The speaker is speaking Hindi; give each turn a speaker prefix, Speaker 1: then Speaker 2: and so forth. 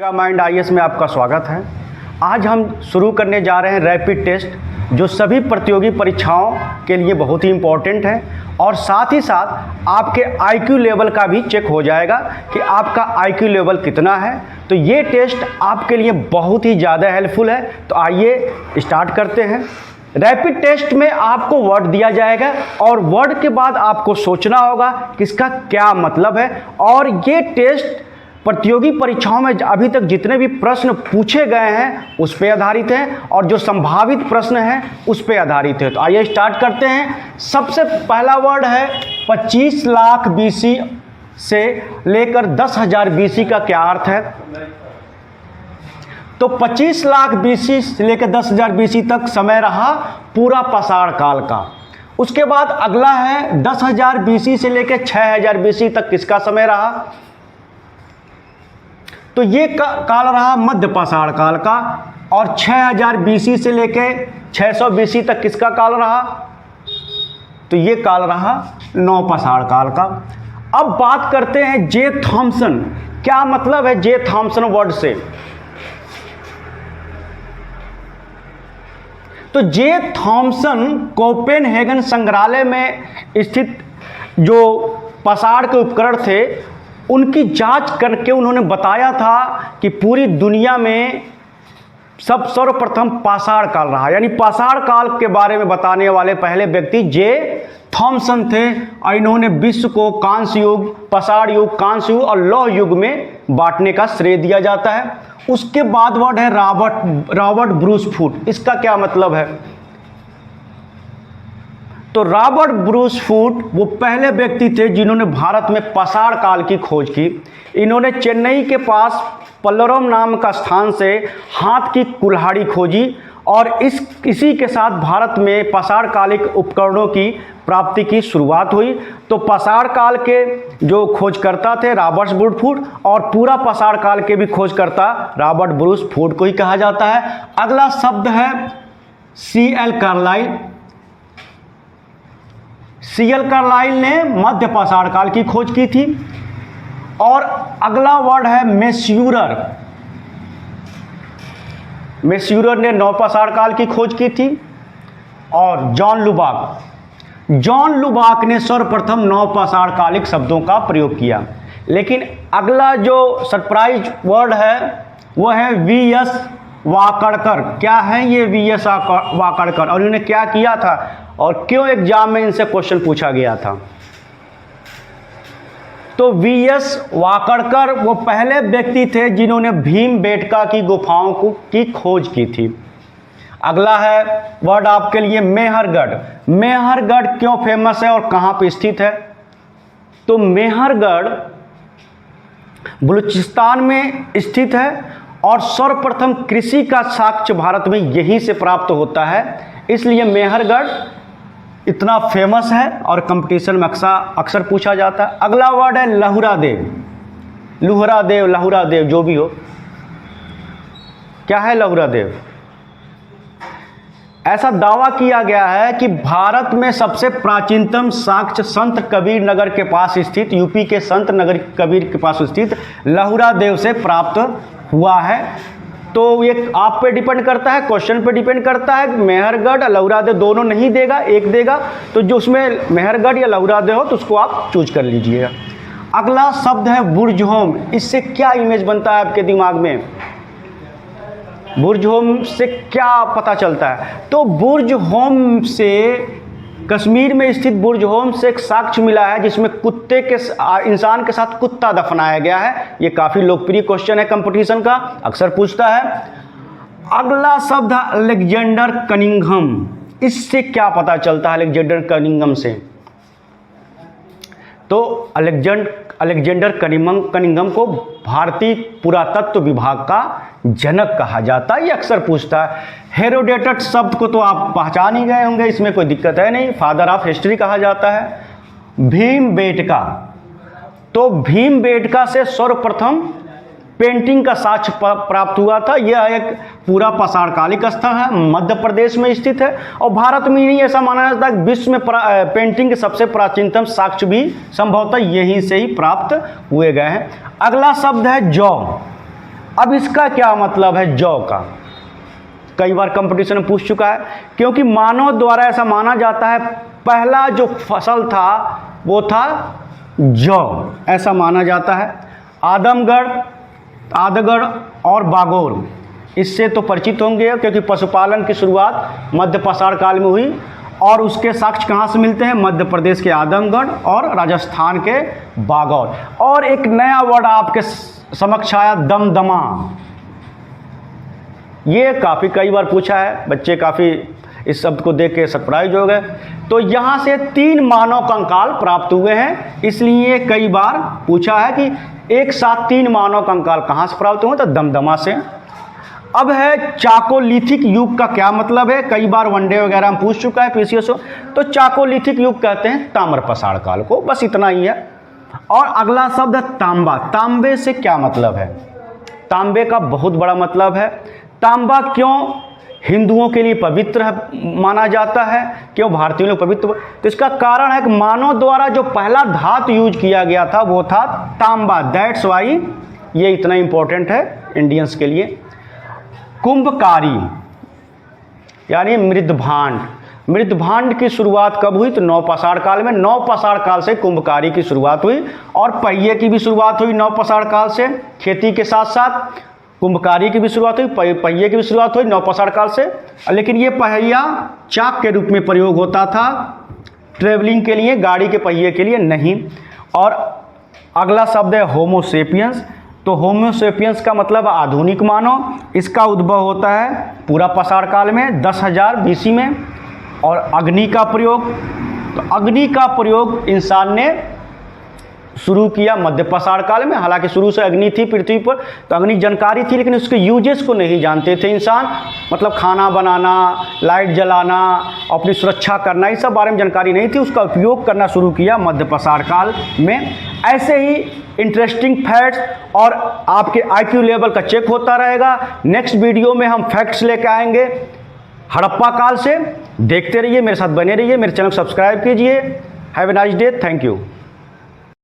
Speaker 1: मेगा माइंड आईएएस में आपका स्वागत है। आज हम शुरू करने जा रहे हैं रैपिड टेस्ट, जो सभी प्रतियोगी परीक्षाओं के लिए बहुत ही इम्पोर्टेंट है और साथ ही साथ आपके आईक्यू लेवल का भी चेक हो जाएगा कि आपका आईक्यू लेवल कितना है। तो ये टेस्ट आपके लिए बहुत ही ज़्यादा हेल्पफुल है। तो आइए स्टार्ट करते हैं। रैपिड टेस्ट में आपको वर्ड दिया जाएगा और वर्ड के बाद आपको सोचना होगा कि इसका क्या मतलब है। और ये टेस्ट प्रतियोगी परीक्षाओं में अभी तक जितने भी प्रश्न पूछे गए हैं उस पर आधारित है और जो संभावित प्रश्न हैं उस पर आधारित है। तो आइए स्टार्ट करते हैं। सबसे पहला वर्ड है 25 लाख बीसी से लेकर 10,000 बीसी का क्या अर्थ है। तो 25 लाख बीसी से लेकर 10,000 बीसी तक समय रहा पूरा पाषाण काल का। उसके बाद अगला है 10,000 बीसी से लेकर 6,000 बीसी तक किसका समय रहा। तो ये काल रहा मध्य पाषाण काल का। और 6,000 बीसी से लेके 600 बीसी तक किसका काल रहा। तो ये काल रहा नव पाषाण काल का। अब बात करते हैं जे थॉम्सन। क्या मतलब है जे थॉम्सन वर्ड से। तो जे थॉम्सन कोपेनहेगन संग्रहालय में स्थित जो पाषाण के उपकरण थे उनकी जांच करके उन्होंने बताया था कि पूरी दुनिया में सर्वप्रथम पाषाण काल रहा, यानी पाषाण काल के बारे में बताने वाले पहले व्यक्ति जे थॉम्सन थे। और इन्होंने विश्व को कांस्य युग, पाषाण युग, कांस्य युग और लौह युग में बांटने का श्रेय दिया जाता है। उसके बाद वर्ड है रॉबर्ट ब्रूस फूट। इसका क्या मतलब है। तो रॉबर्ट ब्रूस फूट वो पहले व्यक्ति थे जिन्होंने भारत में पाषाण काल की खोज की। इन्होंने चेन्नई के पास पल्लवरम नाम का स्थान से हाथ की कुल्हाड़ी खोजी और इसी के साथ भारत में पाषाण कालिक उपकरणों की प्राप्ति की शुरुआत हुई। तो पाषाण काल के जो खोजकर्ता थे रॉबर्ट ब्रूस फूट और पूरा पाषाण काल के भी खोजकर्ता रॉबर्ट ब्रूस फूट को ही कहा जाता है। अगला शब्द है C.L. कार्लाइल। C.L. कार्लाइल ने मध्य पाषाण काल की खोज की थी। और अगला वर्ड है मेस्यूरर। मेस्यूरर ने नव पाषाण काल की खोज की थी। और जॉन लुबाक ने सर्वप्रथम नव पाषाण कालिक शब्दों का प्रयोग किया। लेकिन अगला जो सरप्राइज वर्ड है वह है V.S. वाकड़कर। क्या है ये V.S. वाकड़कर और इन्होंने क्या किया था और क्यों एग्जाम में इनसे क्वेश्चन पूछा गया था। तो V.S. वाकड़कर वो पहले व्यक्ति थे जिन्होंने भीमबेटका की गुफाओं की खोज की थी। अगला है वर्ड आपके लिए मेहरगढ़। मेहरगढ़ क्यों फेमस है और कहाँ पे स्थित है। तो मेहरगढ़ बलूचिस्तान में स्थित है और सर्वप्रथम कृषि का साक्ष्य भारत में यहीं से प्राप्त होता है, इसलिए मेहरगढ़ इतना फेमस है और कंपटीशन में अक्सर पूछा जाता है। अगला वर्ड है लहुरा देव जो भी हो। क्या है लहुरा देव। ऐसा दावा किया गया है कि भारत में सबसे प्राचीनतम साक्ष्य संत कबीर नगर के पास स्थित, यूपी के संत नगर कबीर के पास स्थित लहुरा देव से प्राप्त हुआ है। तो ये आप पे डिपेंड करता है, क्वेश्चन पे डिपेंड करता है। मेहरगढ़ और लहुरा देव दोनों नहीं देगा, एक देगा। तो जो उसमें मेहरगढ़ या लहुरा देव हो तो उसको आप चूज कर लीजिएगा। अगला शब्द है बुर्जहोम। इससे क्या इमेज बनता है आपके दिमाग में। बुर्जहोम से क्या पता चलता है। तो बुर्जहोम से कश्मीर में स्थित बुर्जहोम से एक साक्ष्य मिला है जिसमें इंसान के साथ कुत्ता दफनाया गया है। ये काफ़ी लोकप्रिय क्वेश्चन है, कंपटीशन का अक्सर पूछता है। अगला शब्द है अलेक्जेंडर कनिंघम। इससे क्या पता चलता है अलेक्जेंडर कनिंघम से। तो अलेक्जेंडर कनिंघम को भारतीय पुरातत्व विभाग का जनक कहा जाता है, ये अक्सर पूछता है। हेरोडेटस शब्द को तो आप पहचान ही गए होंगे, इसमें कोई दिक्कत है नहीं, फादर ऑफ हिस्ट्री कहा जाता है। भीमबेटका। तो भीमबेटका से सर्वप्रथम पेंटिंग का साक्ष्य प्राप्त हुआ था। यह एक पूरा पाषाण कालिक स्थल है, मध्य प्रदेश में स्थित है और भारत में ही ऐसा माना जाता है विश्व में पेंटिंग के सबसे प्राचीनतम साक्ष्य भी संभवतः यहीं से ही प्राप्त हुए गए हैं। अगला शब्द है जौ। अब इसका क्या मतलब है जौ का? कई बार कंपटीशन में पूछ चुका है, क्योंकि मानव द्वारा ऐसा माना जाता है पहला जो फसल था वो था जौ, ऐसा माना जाता है। आदमगढ़ और बागोर, इससे तो परिचित होंगे क्योंकि पशुपालन की शुरुआत मध्य पाषाण काल में हुई, और उसके साक्ष्य कहाँ से मिलते हैं? मध्य प्रदेश के आदमगढ़ और राजस्थान के बागौर। और एक नया वर्ड आपके समक्ष आया, दमदमा। ये काफ़ी कई बार पूछा है, बच्चे काफ़ी इस शब्द को देख के सरप्राइज हो गए। तो यहाँ से 3 मानव कंकाल प्राप्त हुए हैं, इसलिए कई बार पूछा है कि एक साथ 3 मानव कंकाल कहाँ से प्राप्त हुए? तो दमदमा से। अब है चाकोलिथिक युग का क्या मतलब है? कई बार वनडे वगैरह में पूछ चुका है पीसीएस। तो चाकोलिथिक युग कहते हैं ताम्र पाषाण काल को, बस इतना ही है। और अगला शब्द है तांबा। तांबे से क्या मतलब है? तांबे का बहुत बड़ा मतलब है। तांबा क्यों हिंदुओं के लिए पवित्र माना जाता है, क्यों भारतीयों लोग पवित्र? तो इसका कारण है कि मानव द्वारा जो पहला धातु यूज किया गया था वो था तांबा। दैट्स वाई ये इतना इंपॉर्टेंट है इंडियंस के लिए। कुंभकारी यानी मृदभांड। मृदभांड की शुरुआत कब हुई? तो नवपाषाण काल में। नवपाषाण काल से कुंभकारी की शुरुआत हुई, और पहिए की भी शुरुआत हुई नवपाषाण काल से। खेती के साथ साथ कुंभकारी की भी शुरुआत हुई, पहिए की भी शुरुआत हुई नवपाषाण काल से। लेकिन ये पहिया चाक के रूप में प्रयोग होता था, ट्रेवलिंग के लिए, गाड़ी के पहिए के लिए नहीं। और अगला शब्द है होमोसेपियंस। तो होमोसेपियंस का मतलब आधुनिक मानव। इसका उद्भव होता है पूरा पाषाण काल में 10,000 BC में। और अग्नि का प्रयोग, तो अग्नि का प्रयोग इंसान ने शुरू किया मध्य पाषाण काल में। हालांकि शुरू से अग्नि थी पृथ्वी पर, तो अग्नि जानकारी थी, लेकिन उसके यूजेस को नहीं जानते थे इंसान। मतलब खाना बनाना, लाइट जलाना, अपनी सुरक्षा करना, इस सब बारे में जानकारी नहीं थी। उसका उपयोग करना शुरू किया मध्य पाषाण काल में। ऐसे ही इंटरेस्टिंग फैक्ट्स और आपके IQ लेवल का चेक होता रहेगा। नेक्स्ट वीडियो में हम फैक्ट्स लेकर आएंगे हड़प्पा काल से। देखते रहिए, मेरे साथ बने रहिए, मेरे चैनल को सब्सक्राइब कीजिए। Have a nice day, thank you.